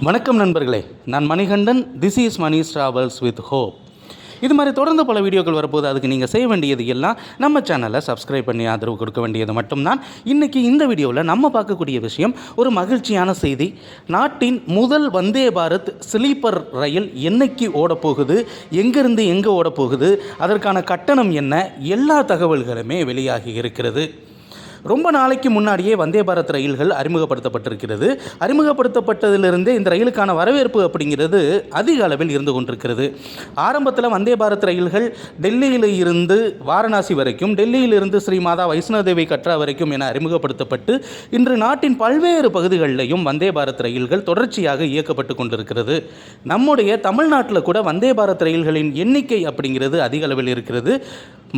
வணக்கம் நண்பர்களே, நான் Manikandan. This is Mani's travels with hope. இது மாதிரி தொடர்ந்து பல வீடியோக்கள் வரப்போது அதுக்கு நீங்கள் செய்ய வேண்டியது எல்லாம் நம்ம சேனலை சப்ஸ்கிரைப் பண்ணி ஆதரவு கொடுக்க வேண்டியது மட்டும்தான். இன்றைக்கி இந்த வீடியோவில் நம்ம பார்க்கக்கூடிய விஷயம் ஒரு மகிழ்ச்சியான செய்தி. நாட்டின் முதல் வந்தே பாரத் ஸ்லீப்பர் ரயில் என்னைக்கு ஓடப்போகுது, எங்கேருந்து எங்கே ஓடப்போகுது, அதற்கான கட்டணம் என்ன, எல்லா தகவல்களுமே வெளியாகி இருக்கிறது. ரொம்ப நாளைக்கு முன்னாடியே வந்தே பாரத் ரயில்கள் அறிமுகப்படுத்தப்பட்டிருக்கிறது. அறிமுகப்படுத்தப்பட்டதிலிருந்தே இந்த ரயிலுக்கான வரவேற்பு அப்படிங்கிறது அதிக அளவில் இருந்து கொண்டிருக்கிறது. ஆரம்பத்தில் வந்தே பாரத் ரயில்கள் டெல்லியில் இருந்து வாரணாசி வரைக்கும், டெல்லியிலிருந்து ஸ்ரீ மாதா வைஷ்ணோதேவி கட்ரா வரைக்கும் என அறிமுகப்படுத்தப்பட்டு இன்று நாட்டின் பல்வேறு பகுதிகளிலையும் வந்தே பாரத் ரயில்கள் தொடர்ச்சியாக இயக்கப்பட்டு கொண்டிருக்கிறது. நம்முடைய தமிழ்நாட்டில் கூட வந்தே பாரத் ரயில்களின் எண்ணிக்கை அப்படிங்கிறது அதிக அளவில் இருக்கிறது.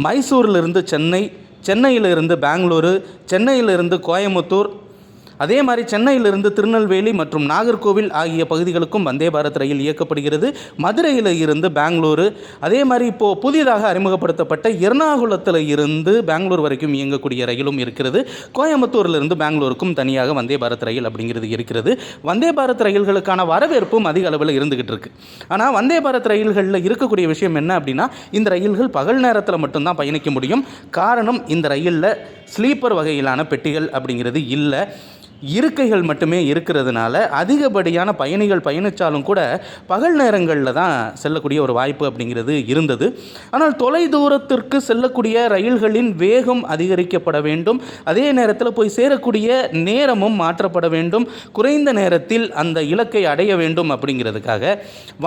மைசூரிலிருந்து சென்னை, சென்னையிலிருந்து பெங்களூரு, சென்னையிலிருந்து கோயம்புத்தூர், அதே மாதிரி சென்னையிலிருந்து திருநெல்வேலி மற்றும் நாகர்கோவில் ஆகிய பகுதிகளுக்கும் வந்தே பாரத் ரயில் இயக்கப்படுகிறது. மதுரையில் இருந்து பெங்களூரு, அதே மாதிரி இப்போது புதிதாக அறிமுகப்படுத்தப்பட்ட எர்ணாகுளத்தில் இருந்து பெங்களூர் வரைக்கும் இயங்கக்கூடிய ரயிலும் இருக்கிறது. கோயம்புத்தூரிலிருந்து பெங்களூருக்கும் தனியாக வந்தே பாரத் ரயில் அப்படிங்கிறது இருக்கிறது. வந்தே பாரத் ரயில்களுக்கான வரவேற்பும் அதிக அளவில் இருந்துகிட்டு இருக்கு. ஆனால் வந்தே பாரத் ரயில்களில் இருக்கக்கூடிய விஷயம் என்ன அப்படின்னா, இந்த ரயில்கள் பகல் நேரத்தில் மட்டும்தான் பயணிக்க முடியும். காரணம், இந்த ரயிலில் ஸ்லீப்பர் வகையிலான பெட்டிகள் அப்படிங்கிறது இல்லை, இருக்கைகள் மட்டுமே இருக்கிறதுனால அதிகப்படியான பயணிகள் பயணித்தாலும் கூட பகல் நேரங்களில் தான் செல்லக்கூடிய ஒரு வாய்ப்பு அப்படிங்கிறது இருந்தது. ஆனால் தொலை தூரத்திற்கு செல்லக்கூடிய ரயில்களின் வேகம் அதிகரிக்கப்பட வேண்டும், அதே நேரத்தில் போய் சேரக்கூடிய நேரமும் மாற்றப்பட வேண்டும், குறைந்த நேரத்தில் அந்த இலக்கை அடைய வேண்டும் அப்படிங்கிறதுக்காக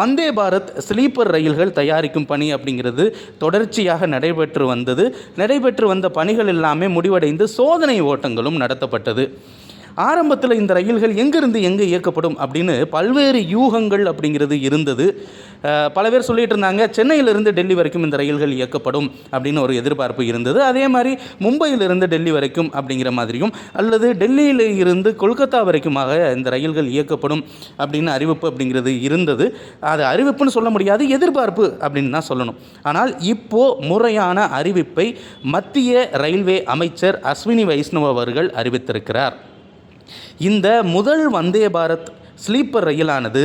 வந்தே பாரத் ஸ்லீப்பர் ரயில்கள் தயாரிக்கும் பணி அப்படிங்கிறது தொடர்ச்சியாக நடைபெற்று வந்த பணிகள் எல்லாமே முடிவடைந்து சோதனை ஓட்டங்களும் நடத்தப்பட்டது. ஆரம்பத்தில் இந்த ரயில்கள் எங்கேருந்து எங்கே இயக்கப்படும் அப்படின்னு பல்வேறு யூகங்கள் அப்படிங்கிறது இருந்தது. பல பேர் சொல்லிகிட்டு இருந்தாங்க, சென்னையிலிருந்து டெல்லி வரைக்கும் இந்த ரயில்கள் இயக்கப்படும் அப்படின்னு ஒரு எதிர்பார்ப்பு இருந்தது. அதே மாதிரி மும்பையிலிருந்து டெல்லி வரைக்கும் அப்படிங்கிற மாதிரியும், அல்லது டெல்லியில் இருந்து கொல்கத்தா வரைக்குமாக இந்த ரயில்கள் இயக்கப்படும் அப்படின்னு அறிவிப்பு அப்படிங்கிறது இருந்தது. அது அறிவிப்புன்னு சொல்ல முடியாது, எதிர்பார்ப்பு அப்படின்னு தான் சொல்லணும். ஆனால் இப்போது முறையான அறிவிப்பை மத்திய ரயில்வே அமைச்சர் அஸ்வினி வைஷ்ணவ் அவர்கள் அறிவித்திருக்கிறார். இந்த முதல் வந்தே பாரத் ஸ்லீப்பர் ரயிலானது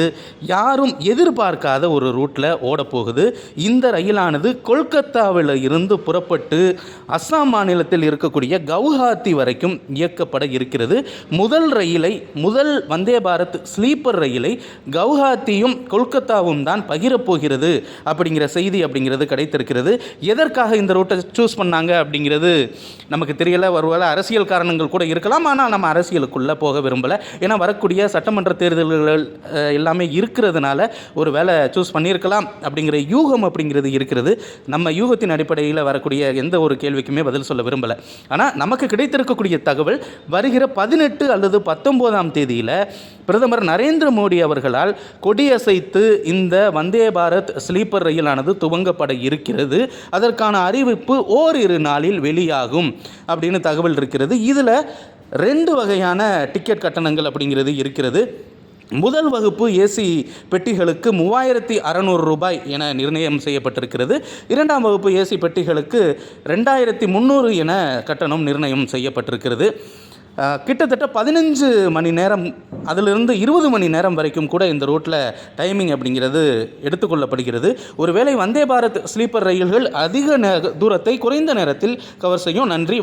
யாரும் எதிர்பார்க்காத ஒரு ரூட்டில் ஓடப்போகுது. இந்த ரயிலானது கொல்கத்தாவில் இருந்து புறப்பட்டு அஸ்ஸாம் மாநிலத்தில் இருக்கக்கூடிய கவுஹாத்தி வரைக்கும் இயக்கப்பட இருக்கிறது. முதல் வந்தே பாரத் ஸ்லீப்பர் ரயிலை கவுஹாத்தியும் கொல்கத்தாவும் தான் பகிரப்போகிறது அப்படிங்கிற செய்தி அப்படிங்கிறது கிடைத்திருக்கிறது. எதற்காக இந்த ரூட்டை சூஸ் பண்ணாங்க அப்படிங்கிறது நமக்கு தெரியல. ஒருவேளை அரசியல் காரணங்கள் கூட இருக்கலாம். ஆனால் நம்ம அரசியலுக்குள்ளே போக விரும்பலை. ஏன்னா வரக்கூடிய சட்டமன்ற தேர்தல் எல்லாமே இருக்கிறதுனால ஒரு வேளை சூஸ் பண்ணியிருக்கலாம் அப்படிங்கிற யூகம் அப்படிங்கிறது இருக்கிறது. நம்ம யூகத்தின் அடிப்படையில் வரக்கூடிய எந்த ஒரு கேள்விக்குமே பதில் சொல்ல விரும்பலை. ஆனால் நமக்கு கிடைத்திருக்கக்கூடிய தகவல், வருகிற 18 அல்லது 19ஆம் தேதியில் பிரதமர் நரேந்திர மோடி அவர்களால் கொடியசைத்து இந்த வந்தே பாரத் ஸ்லீப்பர் ரயிலானது துவங்கப்பட இருக்கிறது. அதற்கான அறிவிப்பு ஓரிரு நாளில் வெளியாகும் அப்படின்னு தகவல் இருக்கிறது. இதில் 2 வகையான டிக்கெட் கட்டணங்கள் அப்படிங்கிறது இருக்கிறது. முதல் வகுப்பு ஏசி பெட்டிகளுக்கு 3600 ரூபாய் என நிர்ணயம் செய்யப்பட்டிருக்கிறது. 2ஆம் வகுப்பு ஏசி பெட்டிகளுக்கு 2300 என கட்டணம் நிர்ணயம் செய்யப்பட்டிருக்கிறது. கிட்டத்தட்ட 15 மணி நேரம், அதிலிருந்து 20 மணி நேரம் வரைக்கும் கூட இந்த ரூட்டில் டைமிங் அப்படிங்கிறது எடுத்துக்கொள்ளப்படுகிறது. ஒருவேளை வந்தே பாரத் ஸ்லீப்பர் ரயில்கள் அதிக தூரத்தை குறைந்த நேரத்தில் கவர் செய்யும். நன்றி.